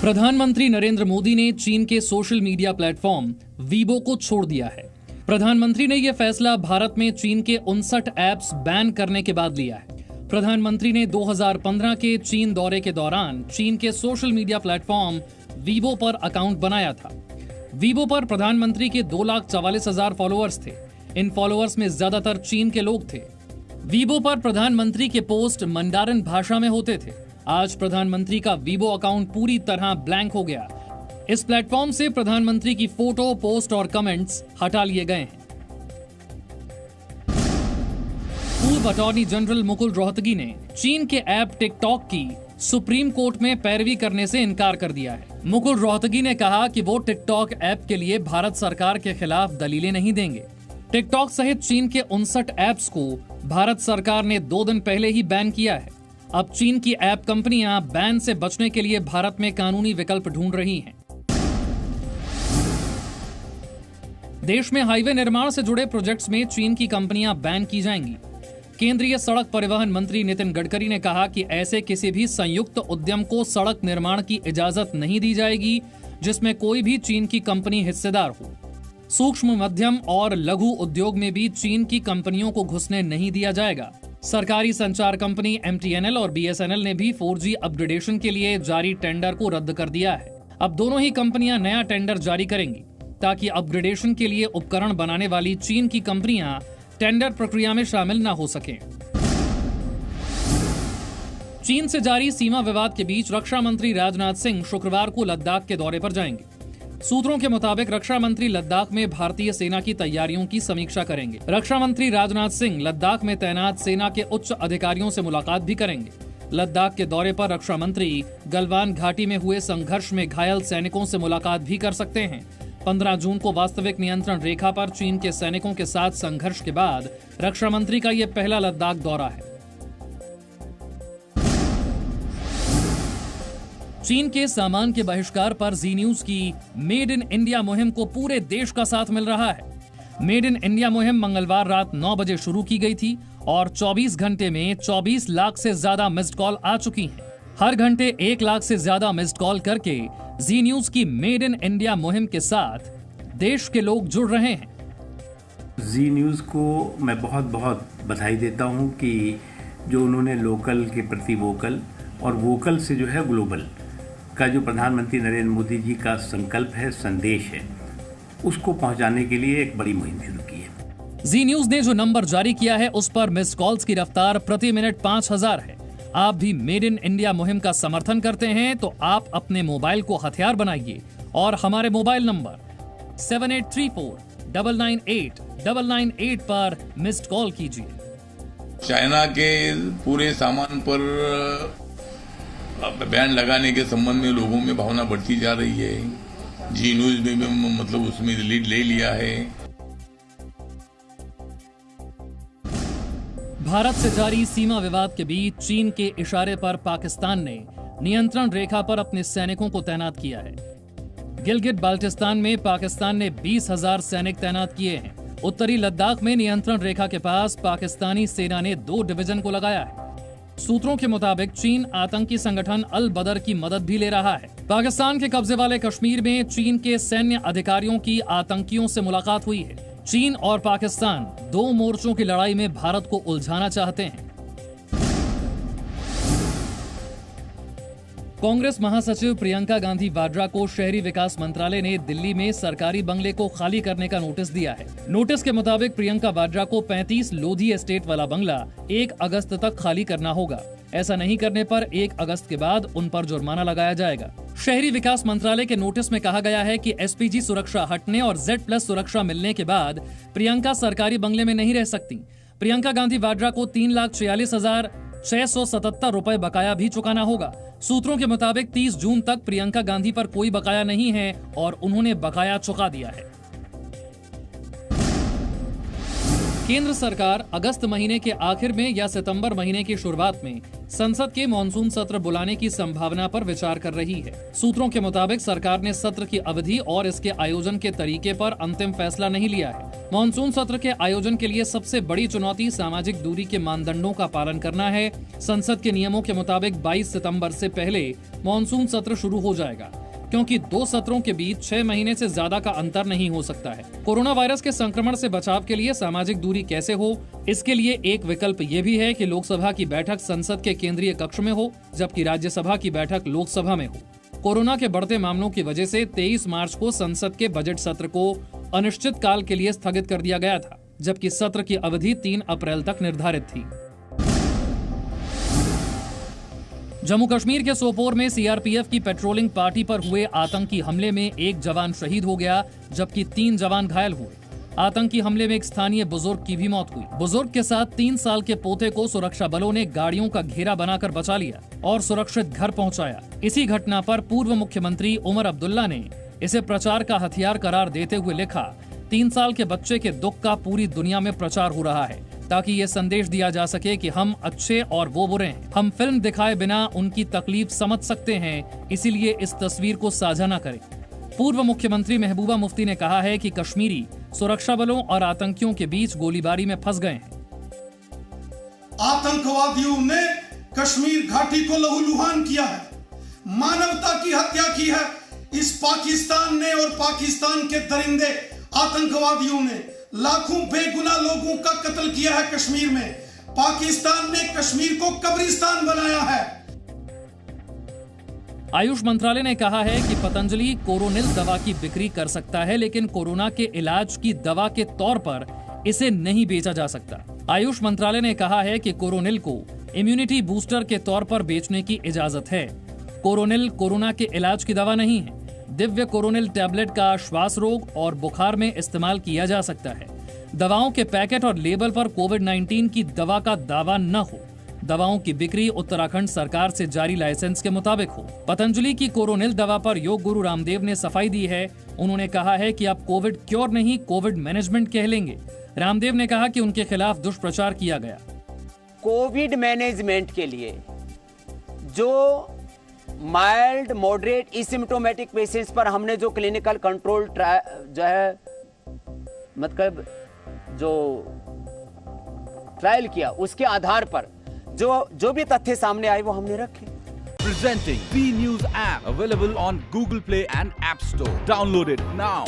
प्रधानमंत्री नरेंद्र मोदी ने चीन के सोशल मीडिया प्लेटफॉर्म वीबो को छोड़ दिया है। प्रधानमंत्री ने यह फैसला भारत में चीन के 59 ऐप्स बैन करने के बाद लिया है। प्रधानमंत्री ने 2015 के चीन दौरे के दौरान चीन के सोशल मीडिया प्लेटफॉर्म वीबो पर अकाउंट बनाया था। वीबो पर प्रधानमंत्री के 2,44,000 फॉलोअर्स थे। इन फॉलोअर्स में ज्यादातर चीन के लोग थे। वीबो पर प्रधानमंत्री के पोस्ट मंडारिन भाषा में होते थे। आज प्रधानमंत्री का वीबो अकाउंट पूरी तरह ब्लैंक हो गया। इस प्लेटफॉर्म से प्रधानमंत्री की फोटो, पोस्ट और कमेंट्स हटा लिए गए हैं। पूर्व अटॉर्नी जनरल मुकुल रोहतगी ने चीन के ऐप टिकटॉक की सुप्रीम कोर्ट में पैरवी करने से इनकार कर दिया है। मुकुल रोहतगी ने कहा कि वो टिकटॉक ऐप के लिए भारत सरकार के खिलाफ दलीलें नहीं देंगे। टिकटॉक सहित चीन के 59 ऐप्स को भारत सरकार ने 2 दिन पहले ही बैन किया है। अब चीन की ऐप कंपनियां बैन से बचने के लिए भारत में कानूनी विकल्प ढूंढ रही हैं। देश में हाईवे निर्माण से जुड़े प्रोजेक्ट्स में चीन की कंपनियां बैन की जाएंगी। केंद्रीय सड़क परिवहन मंत्री नितिन गडकरी ने कहा कि ऐसे किसी भी संयुक्त उद्यम को सड़क निर्माण की इजाजत नहीं दी जाएगी जिसमें कोई भी चीन की कंपनी हिस्सेदार हो। सूक्ष्म, मध्यम और लघु उद्योग में भी चीन की कंपनियों को घुसने नहीं दिया जाएगा। सरकारी संचार कंपनी MTNL और BSNL ने भी 4G अपग्रेडेशन के लिए जारी टेंडर को रद्द कर दिया है। अब दोनों ही कंपनियां नया टेंडर जारी करेंगी ताकि अपग्रेडेशन के लिए उपकरण बनाने वाली चीन की कंपनियां टेंडर प्रक्रिया में शामिल न हो सकें। चीन से जारी सीमा विवाद के बीच रक्षा मंत्री राजनाथ सिंह शुक्रवार को लद्दाख के दौरे पर जाएंगे। सूत्रों के मुताबिक रक्षा मंत्री लद्दाख में भारतीय सेना की तैयारियों की समीक्षा करेंगे। रक्षा मंत्री राजनाथ सिंह लद्दाख में तैनात सेना के उच्च अधिकारियों से मुलाकात भी करेंगे। लद्दाख के दौरे पर रक्षा मंत्री गलवान घाटी में हुए संघर्ष में घायल सैनिकों से मुलाकात भी कर सकते हैं। 15 जून को वास्तविक नियंत्रण रेखा पर चीन के सैनिकों के साथ संघर्ष के बाद रक्षा मंत्री का यह पहला लद्दाख दौरा है। चीन के सामान के बहिष्कार पर जी न्यूज की मेड इन इंडिया मुहिम को पूरे देश का साथ मिल रहा है। मेड इन इंडिया मुहिम मंगलवार रात 9 बजे शुरू की गई थी और 24 घंटे में 24 लाख से ज्यादा मिस्ड कॉल आ चुकी हैं। हर घंटे 1 लाख से ज्यादा मिस्ड कॉल करके जी न्यूज की मेड इन इंडिया मुहिम के साथ देश के लोग जुड़ रहे हैं। जी न्यूज को मैं बहुत बहुत बधाई देता हूं कि जो उन्होंने लोकल के प्रति वोकल और वोकल से जो है ग्लोबल का जो प्रधानमंत्री नरेंद्र मोदी जी का संकल्प है, संदेश है, उसको पहुंचाने के लिए एक बड़ी मुहिम शुरू की है। जी न्यूज ने जो नंबर जारी किया है उस पर मिस्ड कॉल्स की रफ्तार प्रति मिनट 5000 है। आप भी मेड इन इंडिया मुहिम का समर्थन करते हैं तो आप अपने मोबाइल को हथियार बनाइए और हमारे मोबाइल नंबर 7834998998 पर मिस्ड कॉल कीजिए। चाइना के पूरे सामान पर बैन लगाने के संबंध में लोगों में भावना बढ़ती जा रही है। जी न्यूज में भी मतलब उसमें लीड ले लिया है। भारत से जारी सीमा विवाद के बीच चीन के इशारे पर पाकिस्तान ने नियंत्रण रेखा पर अपने सैनिकों को तैनात किया है। गिलगित बाल्टिस्तान में पाकिस्तान ने 20,000 सैनिक तैनात किए हैं। उत्तरी लद्दाख में नियंत्रण रेखा के पास पाकिस्तानी सेना ने 2 डिवीजन को लगाया है। सूत्रों के मुताबिक चीन आतंकी संगठन अल बदर की मदद भी ले रहा है। पाकिस्तान के कब्जे वाले कश्मीर में चीन के सैन्य अधिकारियों की आतंकियों से मुलाकात हुई है। चीन और पाकिस्तान 2 मोर्चों की लड़ाई में भारत को उलझाना चाहते हैं। कांग्रेस महासचिव प्रियंका गांधी वाड्रा को शहरी विकास मंत्रालय ने दिल्ली में सरकारी बंगले को खाली करने का नोटिस दिया है। नोटिस के मुताबिक प्रियंका वाड्रा को 35 लोधी एस्टेट वाला बंगला 1 अगस्त तक खाली करना होगा। ऐसा नहीं करने पर 1 अगस्त के बाद उन पर जुर्माना लगाया जाएगा। शहरी विकास मंत्रालय के नोटिस में कहा गया है कि SPG सुरक्षा हटने और Z+ सुरक्षा मिलने के बाद प्रियंका सरकारी बंगले में नहीं रह सकती। प्रियंका गांधी वाड्रा को 3,46,677 रुपए बकाया भी चुकाना होगा। सूत्रों के मुताबिक 30 जून तक प्रियंका गांधी पर कोई बकाया नहीं है और उन्होंने बकाया चुका दिया है। केंद्र सरकार अगस्त महीने के आखिर में या सितंबर महीने की शुरुआत में संसद के मॉनसून सत्र बुलाने की संभावना पर विचार कर रही है। सूत्रों के मुताबिक सरकार ने सत्र की अवधि और इसके आयोजन के तरीके पर अंतिम फैसला नहीं लिया है। मॉनसून सत्र के आयोजन के लिए सबसे बड़ी चुनौती सामाजिक दूरी के मानदंडों का पालन करना है। संसद के नियमों के मुताबिक 22 सितंबर से पहले मॉनसून सत्र शुरू हो जाएगा, क्योंकि 2 सत्रों के बीच 6 महीने से ज्यादा का अंतर नहीं हो सकता है। कोरोना वायरस के संक्रमण से बचाव के लिए सामाजिक दूरी कैसे हो, इसके लिए एक विकल्प ये भी है कि लोकसभा की बैठक संसद के केंद्रीय कक्ष में हो, जबकि राज्यसभा की बैठक लोकसभा में हो। कोरोना के बढ़ते मामलों की वजह से 23 मार्च को संसद के बजट सत्र को अनिश्चित काल के लिए स्थगित कर दिया गया था, जबकि सत्र की अवधि 3 अप्रैल तक निर्धारित थी। जम्मू कश्मीर के सोपोर में सीआरपीएफ की पेट्रोलिंग पार्टी पर हुए आतंकी हमले में एक जवान शहीद हो गया, जबकि 3 जवान घायल हुए। आतंकी हमले में एक स्थानीय बुजुर्ग की भी मौत हुई। बुजुर्ग के साथ 3 साल के पोते को सुरक्षा बलों ने गाड़ियों का घेरा बनाकर बचा लिया और सुरक्षित घर पहुंचाया। इसी घटना पर पूर्व मुख्यमंत्री उमर अब्दुल्ला ने इसे प्रचार का हथियार करार देते हुए लिखा, 3 साल के बच्चे के दुख का पूरी दुनिया में प्रचार हो रहा है, ताकि ये संदेश दिया जा सके कि हम अच्छे और वो बुरे हैं। हम फिल्म दिखाए बिना उनकी तकलीफ समझ सकते हैं, इसीलिए इस तस्वीर को साझा न करें। पूर्व मुख्यमंत्री महबूबा मुफ्ती ने कहा है कि कश्मीरी सुरक्षा बलों और आतंकियों के बीच गोलीबारी में फंस गए हैं। आतंकवादियों ने कश्मीर घाटी को लहूलुहान किया है, मानवता की हत्या की है। इस पाकिस्तान ने और पाकिस्तान के दरिंदे आतंकवादियों ने लाखों बेगुनाह लोगों का कत्ल किया है कश्मीर में। पाकिस्तान ने कश्मीर को कब्रिस्तान बनाया है। आयुष मंत्रालय ने कहा है कि पतंजलि कोरोनिल दवा की बिक्री कर सकता है, लेकिन कोरोना के इलाज की दवा के तौर पर इसे नहीं बेचा जा सकता। आयुष मंत्रालय ने कहा है कि कोरोनिल को इम्यूनिटी बूस्टर के तौर पर बेचने की इजाजत है। कोरोनिल कोरोना के इलाज की दवा नहीं है। दिव्य कोरोनिल टैबलेट का श्वास रोग और बुखार में इस्तेमाल किया जा सकता है। दवाओं के पैकेट और लेबल पर कोविड-19 की दवा का दावा न हो। दवाओं की बिक्री उत्तराखंड सरकार से जारी लाइसेंस के मुताबिक हो। पतंजलि की कोरोनिल दवा पर योग गुरु रामदेव ने सफाई दी है। उन्होंने कहा है कि अब कोविड क्योर नहीं, कोविड मैनेजमेंट कह लेंगे। रामदेव ने कहा कि उनके खिलाफ दुष्प्रचार किया गया। कोविड मैनेजमेंट के लिए जो माइल्ड मॉडरेट एसिम्प्टोमेटिक पेशेंट्स पर हमने जो क्लिनिकल कंट्रोल जो है मतलब जो ट्रायल किया, उसके आधार पर जो भी तथ्य सामने आए वो हमने रखे। Presenting B News app available on Google Play and App Store. Download it now.